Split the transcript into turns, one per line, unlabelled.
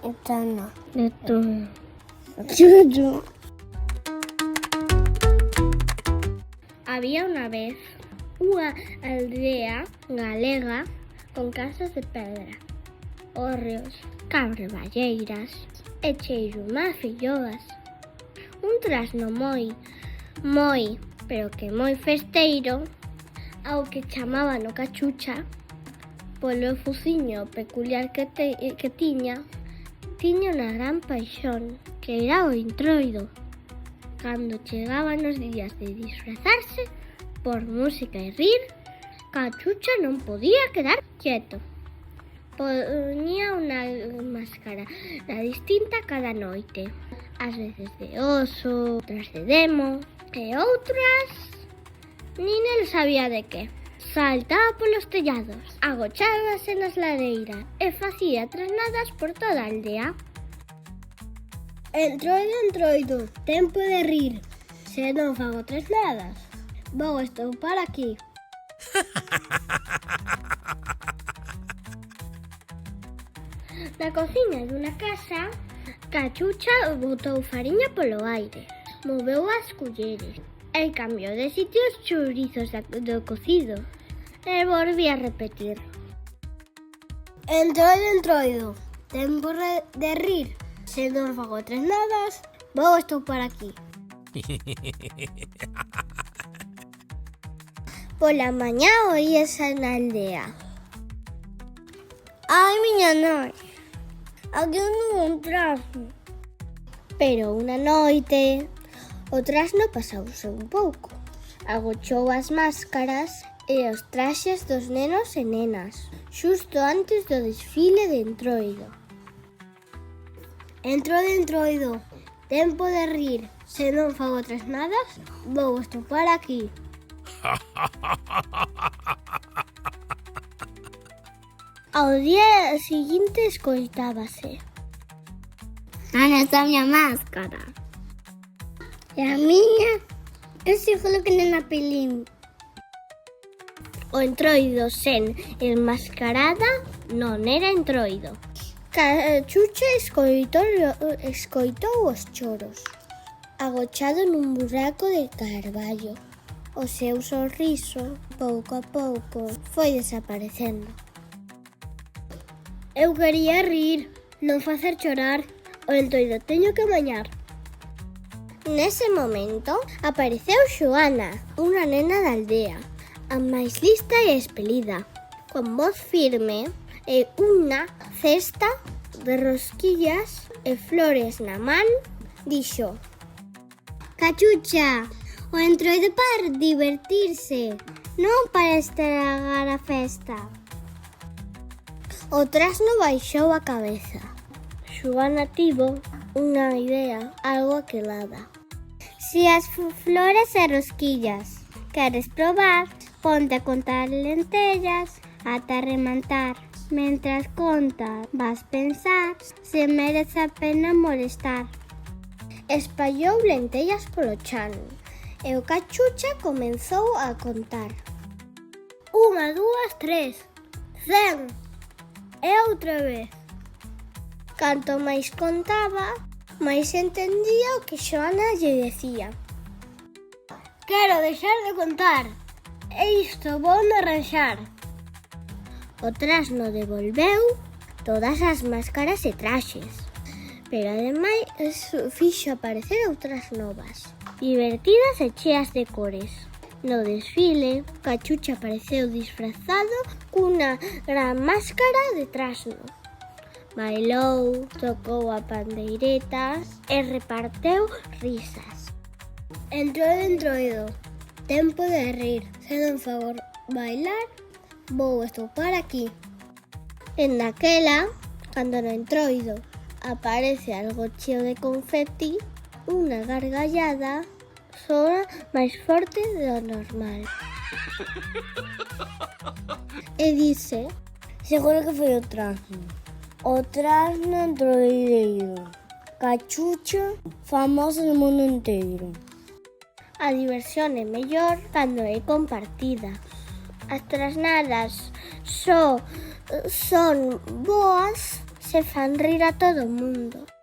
Etana. Etana. Chuchu. Había una vez unha aldea galega con casas de pedra, hórreos, carballeiras e cheiro mafilloas. Un trasno moi, pero que moi festeiro, ao que chamaban o Cachucha, polo fuciño peculiar que tiña unha gran paixón, que era o Entroido. Cando chegaban os días de disfrazarse, por música e rir, Cachucha non podía quedar quieto. Ponía unha máscara distinta cada noite. Ás veces de oso, outras de demo e outras nin el sabía de que. Saltaba polos tellados, agochábase nas ladeiras e facía trasnadas por toda a aldea. Entroido, Entroido, tempo de rir. Se non fago trasnadas, vou estoupar aquí. Na cociña dunha casa, Cachucha botou fariña polo aire, moveu as culleres e cambiou de sitio os chourizos do cocido. E volví a repetir. Entroido, Entroido, tempo de rir. Se non fago trasnadas, vou estoupar aquí. Pola mañá oíase na aldea. Ai, miña nai, aquí non un trasno. Pero unha noite, o trasno pasouse un pouco. Agochou as máscaras e os traxes dos nenos e nenas, xusto antes do desfile de Entroido. Entroido, Entroido, tempo de rir. Se non fago trasnadas, vou estoupar aquí. Ao día seguinte escoitábase. Onde está a miña máscara? E a miña? Ese foi o que non a pelín. O Entroido sen enmascarada non era Entroido. Cachucha escoitou os choros, agochado nun buraco de carballo. O seu sorriso, pouco a pouco, foi desaparecendo. Eu quería rir, non facer chorar. O Entroido teño que mañar. Nese momento apareceu Xoana, unha nena da aldea, a máis lista e espelida, con voz firme e unha cesta de rosquillas e flores na man, dixo: Cachucha, o Entroido para divertirse, non para estragar a festa. O trasno baixou a cabeza. Xoana tivo unha idea algo aquelada. Si as flores e rosquillas queres probar, ponte a contar lentellas ata remantar. Mentras contas, vas pensar se merece a pena molestar. Espallou lentellas polo chan e o Cachucha comezou a contar. 1, 2, 3, 100. E outra vez. Canto máis contaba, máis entendía o que Xoana lle decía. Quero deixar de contar, e isto vou me arranxar. O trasno devolveu todas as máscaras e traxes, pero ademais fixo aparecer outras novas, divertidas e cheas de cores. No desfile, Cachucha apareceu disfrazado cunha gran máscara de trasno. Bailou, tocou a pandeireta e reparteu risas. Entroido, Entroido, tempo de rir. Se non fago bailar, vou estoupar aquí. En daquela, cando no Entroido aparece algo cheo de confeti, unha gargallada soa máis forte do normal. E dice: seguro que foi o trasno. O trasno entroideiro. Cachucha, famoso no mundo inteiro. A diversión é mellor cando é compartida. as trasnadas son boas, se fan rir a todo o mundo.